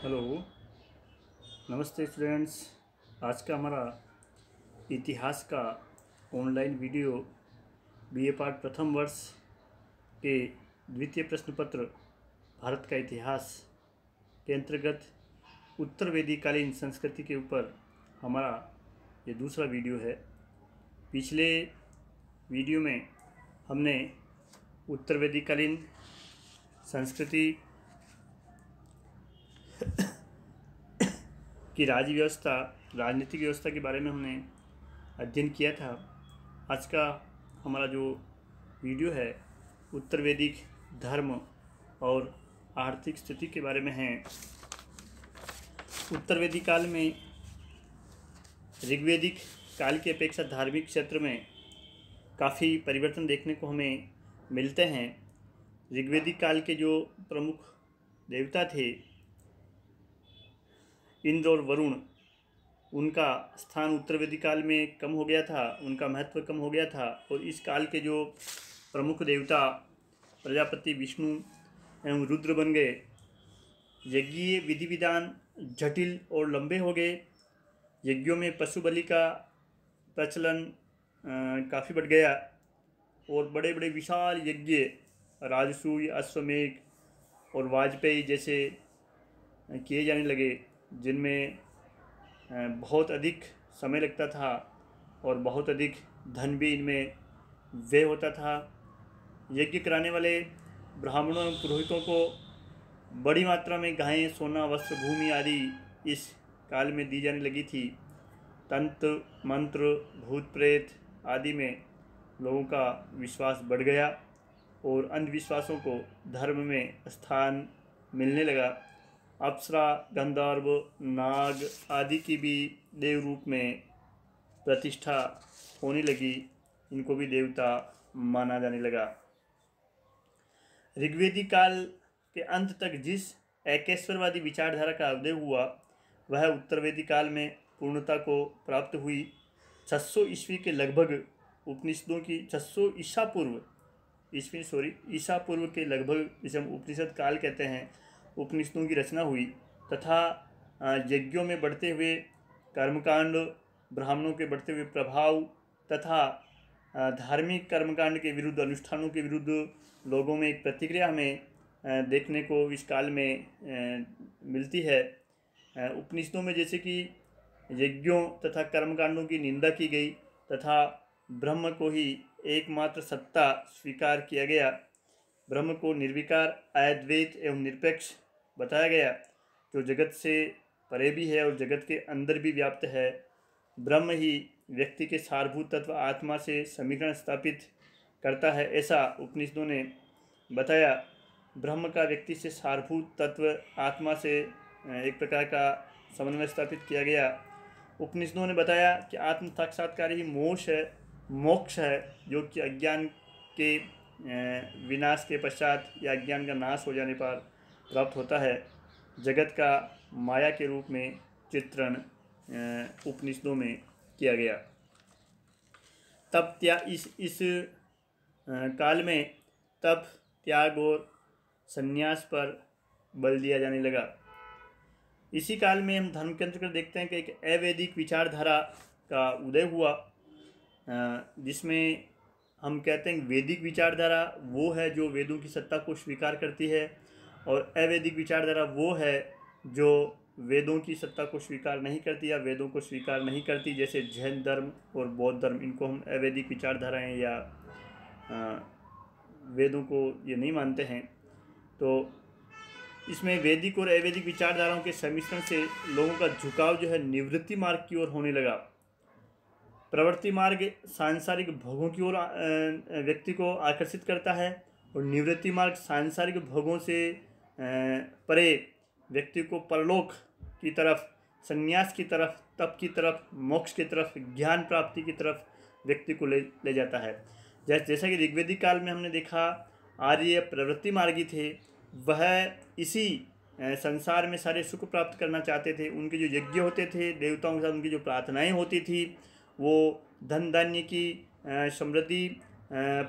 Hello. नमस्ते students. आज का हमारा इतिहास का ऑनलाइन वीडियो बीए पार्ट प्रथम वर्ष के द्वितीय प्रश्न पत्र भारत का इतिहास के अंतर्गत उत्तर वेदीकालीन संस्कृति के ऊपर हमारा ये दूसरा वीडियो है। पिछले वीडियो में हमने उत्तर वेदीकालीन संस्कृति की राजनीतिक व्यवस्था के बारे में हमने अध्ययन किया था। आज का हमारा जो वीडियो है उत्तर वैदिक धर्म और आर्थिक स्थिति के बारे में है। उत्तर वैदिक काल में ऋग्वेदिक काल की अपेक्षा धार्मिक क्षेत्र में काफ़ी परिवर्तन देखने को हमें मिलते हैं। ऋग्वेदिक काल के जो प्रमुख देवता थे इंद्र और वरुण, उनका स्थान उत्तर वैदिक काल में कम हो गया था, उनका महत्व कम हो गया था। और इस काल के जो प्रमुख देवता प्रजापति, विष्णु एवं रुद्र बन गए। यज्ञीय विधि विधान जटिल और लंबे हो गए। यज्ञों में पशु बलि का प्रचलन काफ़ी बढ़ गया और बड़े बड़े विशाल यज्ञ राजसूय, अश्वमेध और वाजपेयी जैसे किए जाने लगे, जिनमें बहुत अधिक समय लगता था और बहुत अधिक धन भी इनमें व्यय होता था। यज्ञ कराने वाले ब्राह्मणों एवं पुरोहितों को बड़ी मात्रा में गायें, सोना, वस्त्र, भूमि आदि इस काल में दी जाने लगी थी। तंत्र मंत्र, भूत प्रेत आदि में लोगों का विश्वास बढ़ गया और अंधविश्वासों को धर्म में स्थान मिलने लगा। अप्सरा, गंधर्व, नाग आदि की भी देव रूप में प्रतिष्ठा होने लगी, इनको भी देवता माना जाने लगा। ऋग्वेदिक काल के अंत तक जिस एकेश्वरवादी विचारधारा का उदय हुआ वह उत्तर वैदिक काल में पूर्णता को प्राप्त हुई। 600 ईस्वी के लगभग उपनिषदों की 600 ईसा पूर्व के लगभग, जिसे हम उपनिषद काल कहते हैं, उपनिषदों की रचना हुई तथा यज्ञों में बढ़ते हुए कर्मकांड, ब्राह्मणों के बढ़ते हुए प्रभाव तथा धार्मिक कर्मकांड के विरुद्ध, अनुष्ठानों के विरुद्ध लोगों में एक प्रतिक्रिया हमें देखने को इस काल में मिलती है। उपनिषदों में जैसे कि यज्ञों तथा कर्मकांडों की निंदा की गई तथा ब्रह्म को ही एकमात्र सत्ता स्वीकार किया गया। ब्रह्म को निर्विकार, अद्वैत एवं निरपेक्ष बताया गया, जो जगत से परे भी है और जगत के अंदर भी व्याप्त है। ब्रह्म ही व्यक्ति के सारभूत तत्व आत्मा से समीकरण स्थापित करता है, ऐसा उपनिषदों ने बताया। ब्रह्म का व्यक्ति से सारभूत तत्व आत्मा से एक प्रकार का समन्वय स्थापित किया गया। उपनिषदों ने बताया कि आत्म साक्षात्कार ही मोक्ष है, जो कि अज्ञान के विनाश के पश्चात या अज्ञान का नाश हो जाने पर प्राप्त होता है। जगत का माया के रूप में चित्रण उपनिषदों में किया गया। तब इस काल में तप, त्याग और संन्यास पर बल दिया जाने लगा। इसी काल में हम धर्म के अंतर्गत देखते हैं कि एक अवैदिक विचारधारा का उदय हुआ, जिसमें हम कहते हैं वैदिक विचारधारा वो है जो वेदों की सत्ता को स्वीकार करती है और अवैदिक विचारधारा वो है जो वेदों की सत्ता को स्वीकार नहीं करती या वेदों को स्वीकार नहीं करती, जैसे जैन धर्म और बौद्ध धर्म। इनको हम अवैदिक विचारधाराएं या वेदों को ये नहीं मानते हैं। तो इसमें वैदिक और अवैदिक विचारधाराओं के सम्मिश्रण से लोगों का झुकाव जो है निवृत्ति मार्ग की ओर होने लगा। प्रवृत्ति मार्ग सांसारिक भोगों की ओर व्यक्ति को आकर्षित करता है और निवृत्ति मार्ग सांसारिक भोगों से परे व्यक्ति को परलोक की तरफ, संन्यास की तरफ, तप की तरफ, मोक्ष की तरफ, ज्ञान प्राप्ति की तरफ व्यक्ति को ले जाता है। जैसा कि ऋग्वेदिक काल में हमने देखा, आर्य प्रवृत्ति मार्गी थे। वह इसी संसार में सारे सुख प्राप्त करना चाहते थे। उनके जो यज्ञ होते थे देवताओं के साथ, उनकी जो प्रार्थनाएं होती थी वो धन धान्य की समृद्धि,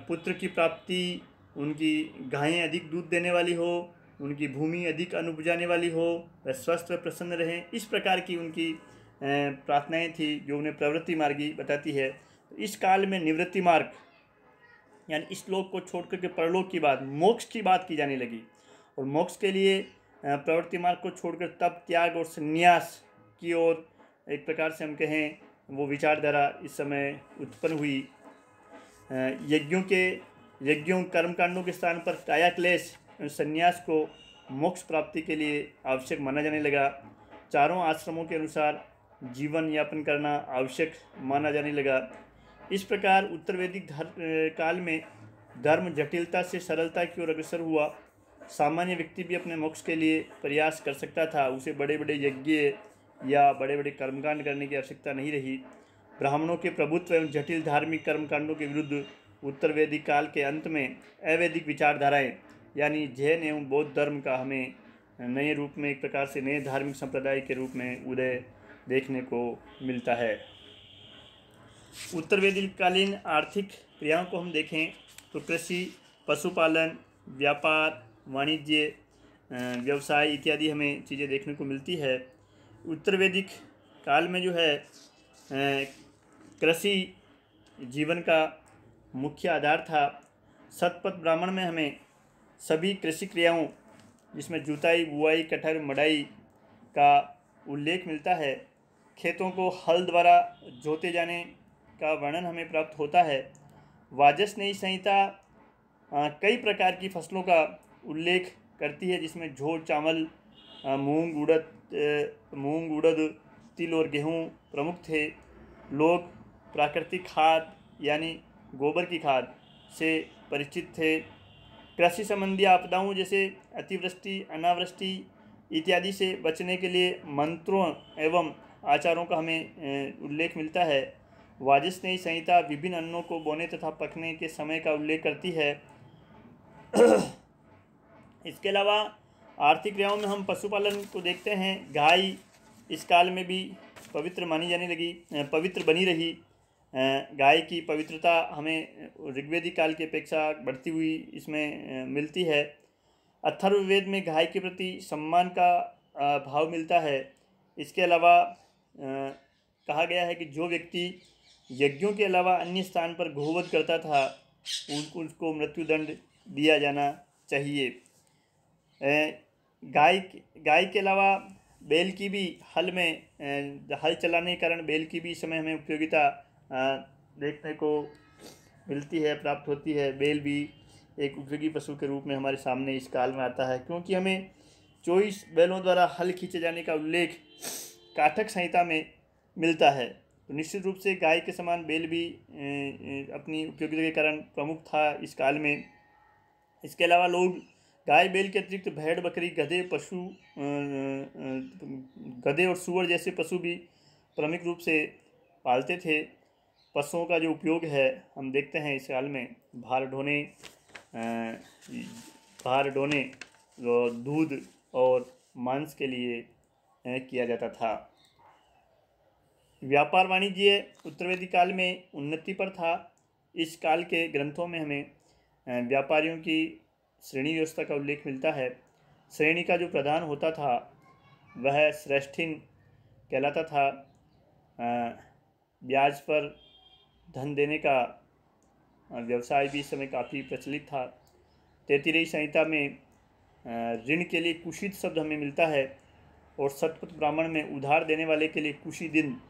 पुत्र की प्राप्ति, उनकी गायें अधिक दूध देने वाली हो, उनकी भूमि अधिक अन्न उपजाने वाली हो, वह स्वस्थ व प्रसन्न रहें। इस प्रकार की उनकी प्रार्थनाएं थी जो उन्हें प्रवृत्ति मार्गी बताती है। इस काल में निवृत्ति मार्ग यानी इस लोक को छोड़ करके परलोक की बात, मोक्ष की बात की जाने लगी। और मोक्ष के लिए प्रवृत्ति मार्ग को छोड़कर तप, त्याग और संन्यास की ओर एक प्रकार से हम कहें वो विचारधारा इस समय उत्पन्न हुई। यज्ञों कर्मकांडों के स्थान पर काया क्लेश संन्यास को मोक्ष प्राप्ति के लिए आवश्यक माना जाने लगा। चारों आश्रमों के अनुसार जीवन यापन करना आवश्यक माना जाने लगा। इस प्रकार उत्तर वैदिक काल में धर्म जटिलता से सरलता की ओर अग्रसर हुआ। सामान्य व्यक्ति भी अपने मोक्ष के लिए प्रयास कर सकता था, उसे बड़े बड़े यज्ञ या बड़े बड़े कर्मकांड करने की आवश्यकता नहीं रही। ब्राह्मणों के प्रभुत्व एवं जटिल धार्मिक कर्मकांडों के विरुद्ध उत्तर वैदिक काल के अंत में अवैदिक विचारधाराएं यानी जैन एवं बौद्ध धर्म का हमें नए रूप में एक प्रकार से नए धार्मिक संप्रदाय के रूप में उदय देखने को मिलता है। उत्तर वैदिक कालीन आर्थिक क्रियाओं को हम देखें तो कृषि, पशुपालन, व्यापार, वाणिज्य, व्यवसाय इत्यादि हमें चीज़ें देखने को मिलती है। उत्तर वैदिक काल में जो है कृषि जीवन का मुख्य आधार था। शतपथ ब्राह्मण में हमें सभी कृषि क्रियाओं जिसमें जुताई, बुआई, कटाई, मड़ाई का उल्लेख मिलता है। खेतों को हल द्वारा जोते जाने का वर्णन हमें प्राप्त होता है। वाजसनेयी संहिता कई प्रकार की फसलों का उल्लेख करती है जिसमें जौ, चावल, मूंग, उड़द, तिल और गेहूँ प्रमुख थे। लोग प्राकृतिक खाद यानी गोबर की खाद से परिचित थे। कृषि संबंधी आपदाओं जैसे अतिवृष्टि, अनावृष्टि इत्यादि से बचने के लिए मंत्रों एवं आचारों का हमें उल्लेख मिलता है। वाजसनेयी संहिता विभिन्न अन्नों को बोने तथा पकने के समय का उल्लेख करती है। इसके अलावा आर्थिक क्रियाओं में हम पशुपालन को देखते हैं। गाय इस काल में भी पवित्र बनी रही। गाय की पवित्रता हमें ऋग्वेदिक काल की अपेक्षा बढ़ती हुई इसमें मिलती है। अथर्ववेद में गाय के प्रति सम्मान का भाव मिलता है। इसके अलावा कहा गया है कि जो व्यक्ति यज्ञों के अलावा अन्य स्थान पर गोवध करता था उसको मृत्युदंड दिया जाना चाहिए। गाय के अलावा बैल की भी हल चलाने के कारण बैल की भी इस समय हमें उपयोगिता देखने को मिलती है, प्राप्त होती है। बैल भी एक उपयोगी पशु के रूप में हमारे सामने इस काल में आता है, क्योंकि हमें 24 बैलों द्वारा हल खींचे जाने का उल्लेख काठक संहिता में मिलता है। तो निश्चित रूप से गाय के समान बैल भी अपनी उपयोगिता के कारण प्रमुख था इस काल में। इसके अलावा लोग गाय बैल के अतिरिक्त भेड़, बकरी, गधे और सूअर जैसे पशु भी प्रमुख रूप से पालते थे। पशुओं का जो उपयोग है हम देखते हैं इस काल में भार ढोने दूध और मांस के लिए किया जाता था। व्यापार वाणिज्य उत्तर वैदिक काल में उन्नति पर था। इस काल के ग्रंथों में हमें व्यापारियों की श्रेणी व्यवस्था का उल्लेख मिलता है। श्रेणी का जो प्रधान होता था वह श्रेष्ठिन कहलाता था। ब्याज पर धन देने का व्यवसाय भी इस समय काफ़ी प्रचलित था। तैत्तिरीय संहिता में ऋण के लिए कुशित शब्द हमें मिलता है और शतपथ ब्राह्मण में उधार देने वाले के लिए कुशी दिन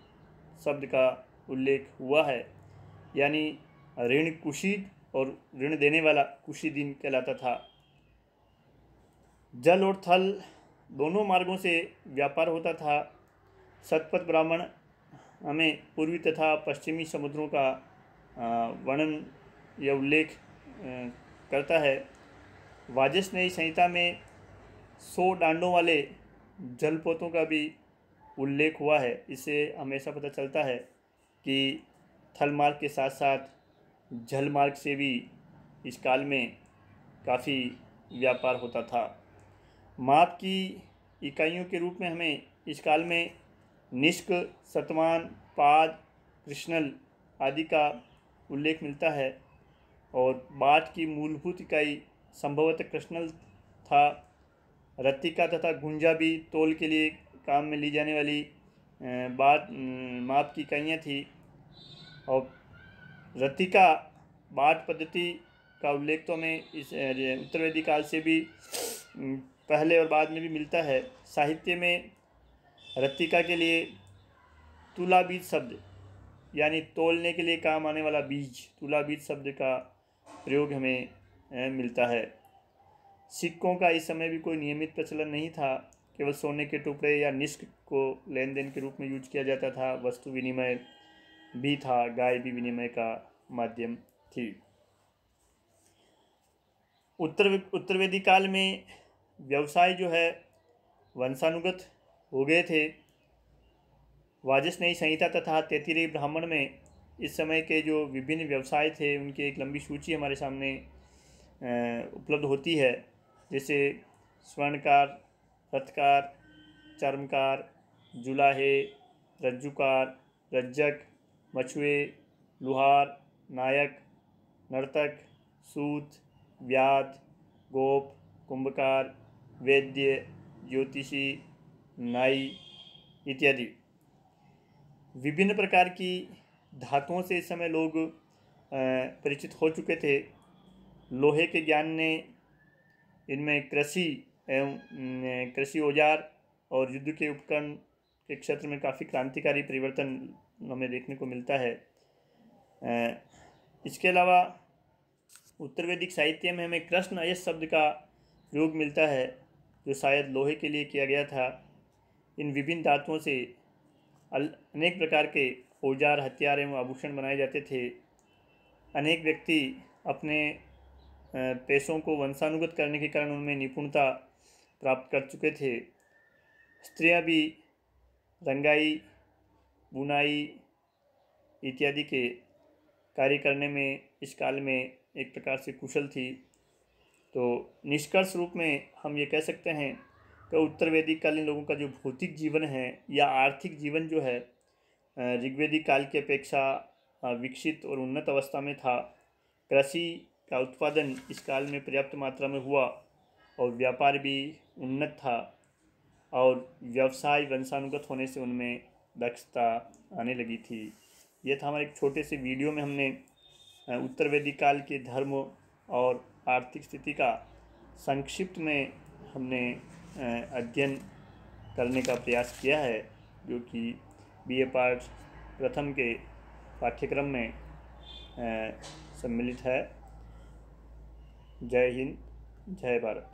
शब्द का उल्लेख हुआ है, यानी ऋण कुशित और ऋण देने वाला कुशी दिन कहलाता था। जल और थल दोनों मार्गों से व्यापार होता था। शतपथ ब्राह्मण हमें पूर्वी तथा पश्चिमी समुद्रों का वर्णन या उल्लेख करता है। वाजसनेयी संहिता में 100 डांडों वाले जलपोतों का भी उल्लेख हुआ है। इससे हमेशा पता चलता है कि थल मार्ग के साथ साथ जल मार्ग से भी इस काल में काफ़ी व्यापार होता था। माप की इकाइयों के रूप में हमें इस काल में निष्क, शतमान, पाद, कृष्णल आदि का उल्लेख मिलता है और बाट की मूलभूत इकाई संभवतः कृष्णल था। रत्तिका तथा गुंजा भी तौल के लिए काम में ली जाने वाली बात माप की इकाइयाँ थी। और रत्तिका बाट पद्धति का उल्लेख तो हमें इस उत्तरवेदी काल से भी पहले और बाद में भी मिलता है। साहित्य में रत्तिका के लिए तुला बीज शब्द यानी तौलने के लिए काम आने वाला बीज, तुला बीज शब्द का प्रयोग हमें मिलता है। सिक्कों का इस समय भी कोई नियमित प्रचलन नहीं था, केवल सोने के टुकड़े या निष्क को लेन देन के रूप में यूज किया जाता था। वस्तु विनिमय भी था, गाय भी विनिमय का माध्यम थी। उत्तरवेदी काल में व्यवसाय जो है वंशानुगत हो गए थे। वाजसनेयी संहिता तथा तैत्तिरीय ब्राह्मण में इस समय के जो विभिन्न व्यवसाय थे उनकी एक लंबी सूची हमारे सामने उपलब्ध होती है, जैसे स्वर्णकार, रथकार, चर्मकार, जुलाहे, रज्जुकार, रज्जक, मछुए, लुहार, नायक, नर्तक, सूत, व्याध, गोप, कुंभकार, वैद्य, ज्योतिषी, नाई इत्यादि। विभिन्न प्रकार की धातुओं से इस समय लोग परिचित हो चुके थे। लोहे के ज्ञान ने इनमें कृषि एवं कृषि औजार और युद्ध के उपकरण के क्षेत्र में काफ़ी क्रांतिकारी परिवर्तन हमें देखने को मिलता है। इसके अलावा उत्तरवैदिक साहित्य में हमें कृष्ण अयस शब्द का प्रयोग मिलता है, जो शायद लोहे के लिए किया गया था। इन विभिन्न धातुओं से अनेक प्रकार के औजार, हथियार एवं आभूषण बनाए जाते थे। अनेक व्यक्ति अपने पेशों को वंशानुगत करने के कारण उनमें निपुणता प्राप्त कर चुके थे। स्त्रियां भी रंगाई, बुनाई इत्यादि के कार्य करने में इस काल में एक प्रकार से कुशल थी। तो निष्कर्ष रूप में हम ये कह सकते हैं कि उत्तरवैदिक कालीन लोगों का जो भौतिक जीवन है या आर्थिक जीवन जो है ऋग्वेदिक काल की अपेक्षा विकसित और उन्नत अवस्था में था। कृषि का उत्पादन इस काल में पर्याप्त मात्रा में हुआ और व्यापार भी उन्नत था, और व्यवसाय वंशानुगत होने से उनमें दक्षता आने लगी थी। यह था हमारे एक छोटे से वीडियो में हमने उत्तरवैदिक काल के धर्म और आर्थिक स्थिति का संक्षिप्त में हमने अध्ययन करने का प्रयास किया है, जो कि BA पार्ट प्रथम के पाठ्यक्रम में सम्मिलित है। जय हिंद, जय भारत।